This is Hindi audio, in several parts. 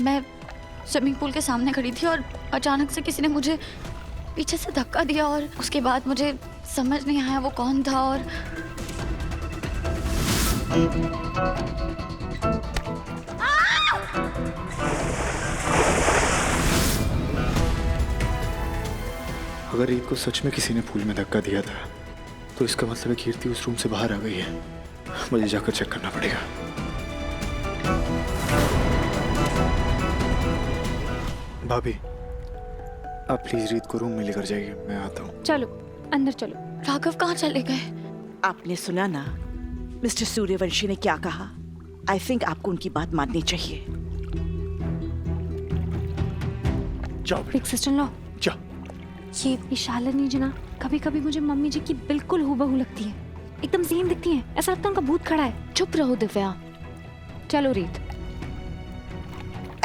मैं स्विमिंग पूल के सामने खड़ी थी और अचानक से किसी ने मुझे पीछे से धक्का दिया और उसके बाद मुझे समझ नहीं आया वो कौन था। और अगर रीत को सच में किसी ने पूल में धक्का दिया था तो इसका मतलब है कीर्ति उस रूम से बाहर आ गई है। मुझे जाकर चेक करना पड़ेगा। भाभी, आप प्लीज रीत को रूम में लेकर जाइए, मैं आता हूँ। चलो अंदर चलो। राघव कहाँ चले गए? आपने सुना ना मिस्टर सूर्यवंशी ने क्या कहा? आई थिंक आपको उनकी बात माननी चाहिए। जाओ बिग सिस्टर लॉ, जाओ। ये शालिनी जी ना कभी कभी मुझे मम्मी जी की बिल्कुल हूबहू लगती है, एकदम सेम दिखती है, ऐसा लगता है उनका भूत खड़ा है। चुप रहो दिव्या। चलो रीत।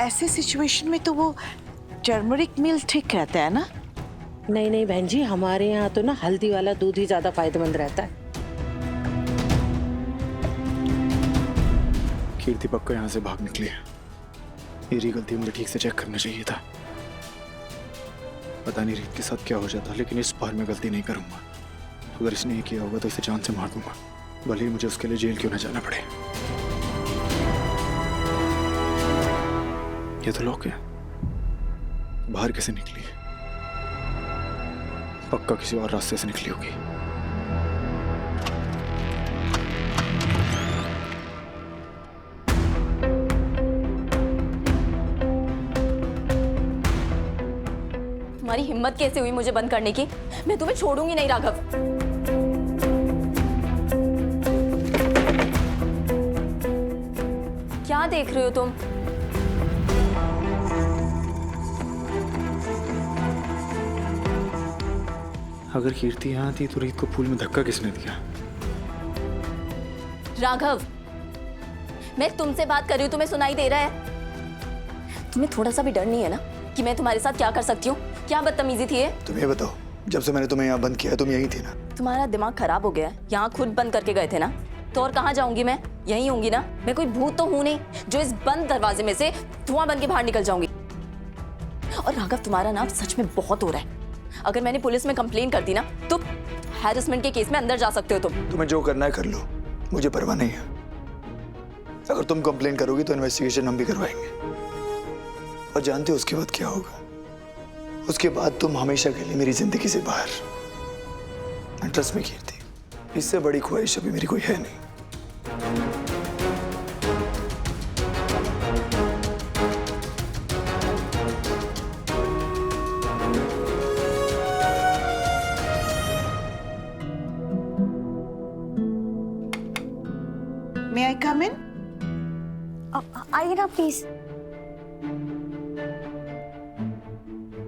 ऐसे सिचुएशन में तो वो टर्मरिक मिल्क ठीक रहता है ना? नहीं नहीं बहन जी, हमारे यहाँ तो ना हल्दी वाला दूध ही ज्यादा फायदेमंद रहता है। कीर्ति पक्का यहाँ से भाग निकली है। मेरी गलती, मुझे ठीक से चेक करना चाहिए था। पता नहीं रीत के साथ क्या हो जाता, लेकिन इस बार मैं गलती नहीं करूंगा। अगर इसने ये किया होगा तो इसे जान से मार दूंगा, भले ही मुझे उसके लिए जेल क्यों ना जाना पड़े। ये तो लॉक है, बाहर कैसे निकली है? पक्का किसी और रास्ते से निकली होगी। तुम्हारी हिम्मत कैसे हुई मुझे बंद करने की? मैं तुम्हें छोड़ूंगी नहीं राघव। क्या देख रहे हो तुम? अगर कीर्ति यहाँ थी तो रीत को पूल में धक्का किसने दिया? राघव, मैं तुमसे बात कर रही हूँ, तुम्हें सुनाई दे रहा है? तुम्हें थोड़ा सा भी डर नहीं है ना कि मैं तुम्हारे साथ क्या कर सकती हूँ? क्या बदतमीजी थी ये? तुम ये बताओ, जब से मैंने तुम्हें यहाँ बंद किया तुम यहीं थी ना? तुम्हारा दिमाग खराब हो गया है। यहाँ खुद बंद करके गए थे ना, तो और कहाँ जाऊंगी मैं? यहीं होंगी ना। मैं कोई भूत तो हूं नहीं जो इस बंद दरवाजे में से धुआं बन के बाहर निकल जाऊंगी। और राघव, तुम्हारा नाम सच में बहुत हो रहा है। अगर मैंने पुलिस में कंप्लेन कर दी ना तो हैरेसमेंट के केस में अंदर जा सकते हो तुम। तुम्हें जो करना है कर लो, मुझे परवाह नहीं है। अगर तुम कंप्लेन करोगी तो इन्वेस्टिगेशन हम भी करवाएंगे, और जानते हो उसके बाद क्या होगा? उसके बाद तुम हमेशा के लिए मेरी जिंदगी से बाहर। ट्रस्ट में कीर्ति, इससे बड़ी ख्वाहिश अभी मेरी कोई है नहीं। May I come in? आइए ना प्लीज।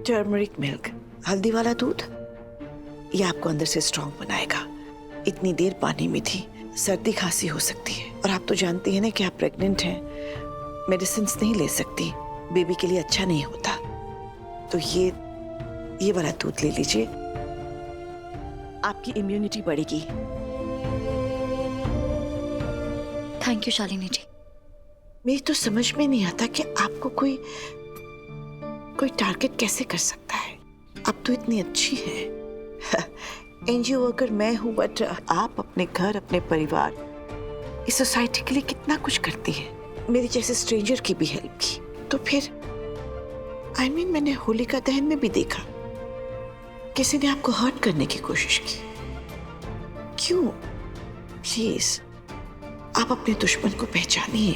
टर्मरिक मिल्क, हल्दी वाला दूध, ये आपको अंदर से स्ट्रांग बनाएगा। इतनी देर पानी में थी, सर्दी खांसी हो सकती है, और आप तो जानती हैं ना कि आप प्रेग्नेंट हैं, मेडिसिन नहीं ले सकती, बेबी के लिए अच्छा नहीं होता। तो ये वाला दूध ले लीजिए, आपकी इम्यूनिटी बढ़ेगी। थैंक यू शालिनी जी। मेरी तो समझ में नहीं आता कि आपको कोई टारगेट कैसे कर सकता है। आप तो इतनी अच्छी हैं। एनजीओ वर्कर मैं हूं, बट आप अपने घर, अपने परिवार, इस सोसाइटी के लिए कितना कुछ करती हैं। मेरी जैसे स्ट्रेंजर की भी हेल्प की। तो फिर मैंने होलिका दहन में भी देखा किसी ने आपको हर्ट करने की कोशिश की। क्यों? प्लीज आप अपने दुश्मन को पहचानिए।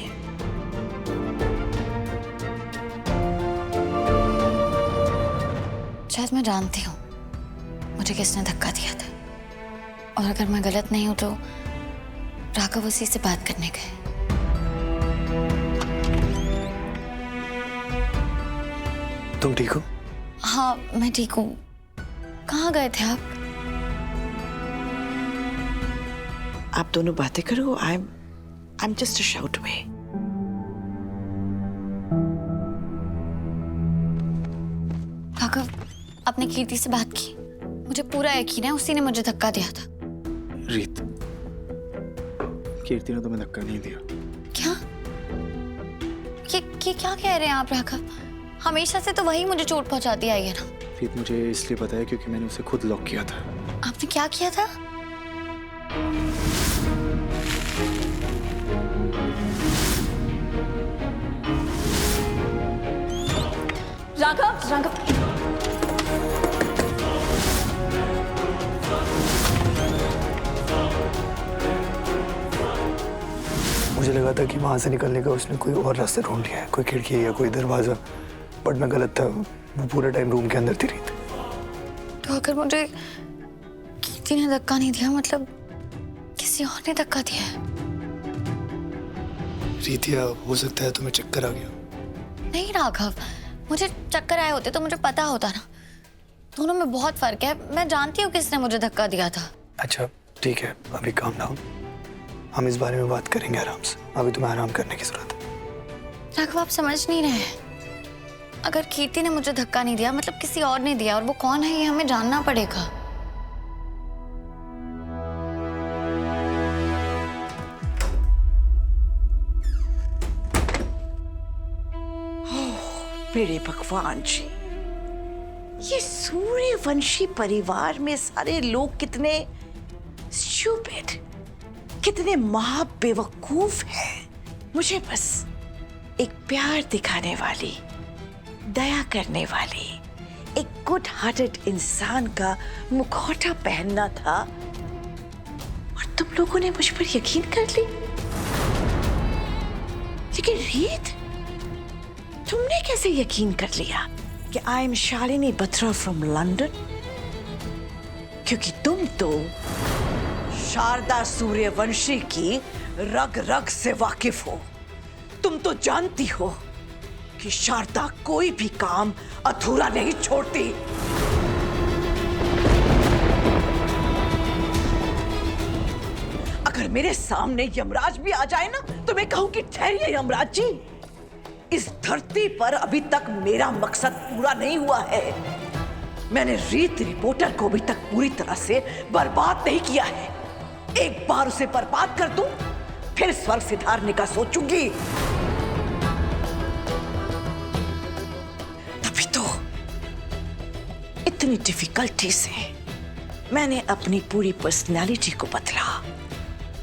शायद मैं जानती हूँ मुझे किसने धक्का दिया था, और अगर मैं गलत नहीं हूँ तो राघव उसी से बात करने गए। तुम ठीक हो? हाँ मैं ठीक हूँ। कहाँ गए थे आप? आप दोनों बातें करो। I am just a shout away. Raghav, आपने कीर्ति से बात की? मुझे पूरा यकीन है उसी ने मुझे धक्का दिया था। रीत, कीर्ति ने तुम्हें धक्का नहीं दिया। क्या? ये ये क्या कह रहे हैं आप राघव? हमेशा से तो वही मुझे चोट पहुंचाती आई है ना। प्रीत मुझे इसलिए पता है क्योंकि मैंने उसे खुद लॉक किया था। आपने क्या किया था? राघव, राघव, मुझे लगा था कि वहां से निकलने का उसने कोई और रास्ता ढूंढ लिया है, कोई खिड़की या कोई दरवाजा, बट मैं गलत था। वो पूरा टाइम रूम के अंदर थी रीत। तो अगर मुझे कीर्ति ने धक्का नहीं दिया, मतलब किसी और ने धक्का दिया है? रीतिया, हो सकता है तुम्हें चक्कर आ गया। नहीं राघव, मुझे चक्कर आए होते तो मुझे पता होता ना। दोनों में बहुत फर्क है। मैं जानती हूँ किसने मुझे धक्का दिया था। अच्छा ठीक है, अभी काम डाउन, हम इस बारे में बात करेंगे आराम से। अभी तुम्हें आराम करने की जरूरत है। राघव, आप समझ नहीं रहे हैं। अगर कीर्ति ने मुझे धक्का नहीं दिया, मतलब किसी और ने दिया, और वो कौन है ये हमें जानना पड़ेगा। मेरे भगवान जी, ये सूर्यवंशी परिवार में सारे लोग कितने स्टूपिड, कितने महाबेवकूफ हैं। मुझे बस एक प्यार दिखाने वाली, दया करने वाली, एक गुड हार्टेड इंसान का मुखौटा पहनना था, और तुम लोगों ने मुझ पर यकीन कर ली। लेकिन रीत, तुमने कैसे यकीन कर लिया कि I am Shalini Batra from London? क्योंकि तुम तो शारदा सूर्यवंशी की रग रग से वाकिफ हो। तुम तो जानती हो कि शारदा कोई भी काम अधूरा नहीं छोड़ती। अगर मेरे सामने यमराज भी आ जाए ना, तो मैं कहूं कि ठहरिए यमराज जी, इस धरती पर अभी तक मेरा मकसद पूरा नहीं हुआ है। मैंने रीत रिपोर्टर को अभी तक पूरी तरह से बर्बाद नहीं किया है। एक बार उसे बर्बाद कर दूं, फिर स्वर्ग सिधारने का सोचूंगी। तभी तो इतनी डिफिकल्टी से मैंने अपनी पूरी पर्सनालिटी को बदला,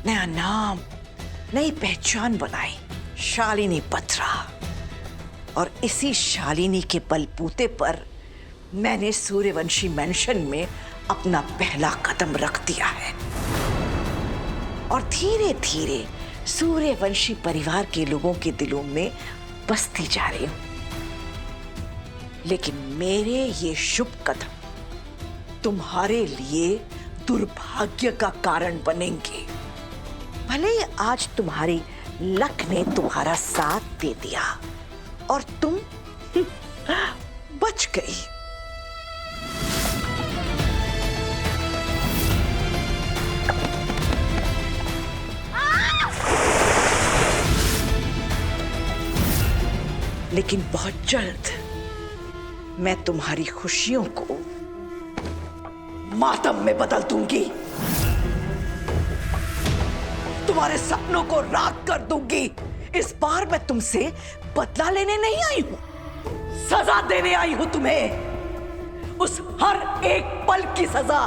नया नाम, नई पहचान बनाई, शालिनी बत्रा। और इसी शालिनी के बलबूते पर मैंने सूर्यवंशी मैंशन में अपना पहला कदम रख दिया है, और धीरे धीरे सूर्यवंशी परिवार के लोगों के दिलों में बसती जा रही हूं। लेकिन मेरे ये शुभ कदम तुम्हारे लिए दुर्भाग्य का कारण बनेंगे। भले ही आज तुम्हारी लक ने तुम्हारा साथ दे दिया और तुम बच गई। लेकिन बहुत जल्द मैं तुम्हारी खुशियों को मातम में बदल दूंगी, तुम्हारे सपनों को राख कर दूंगी। इस बार मैं तुमसे बदला लेने नहीं आई हूं, सजा देने आई हूं तुम्हें। उस हर एक पल की सजा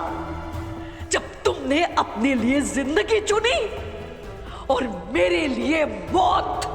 जब तुमने अपने लिए जिंदगी चुनी और मेरे लिए मौत।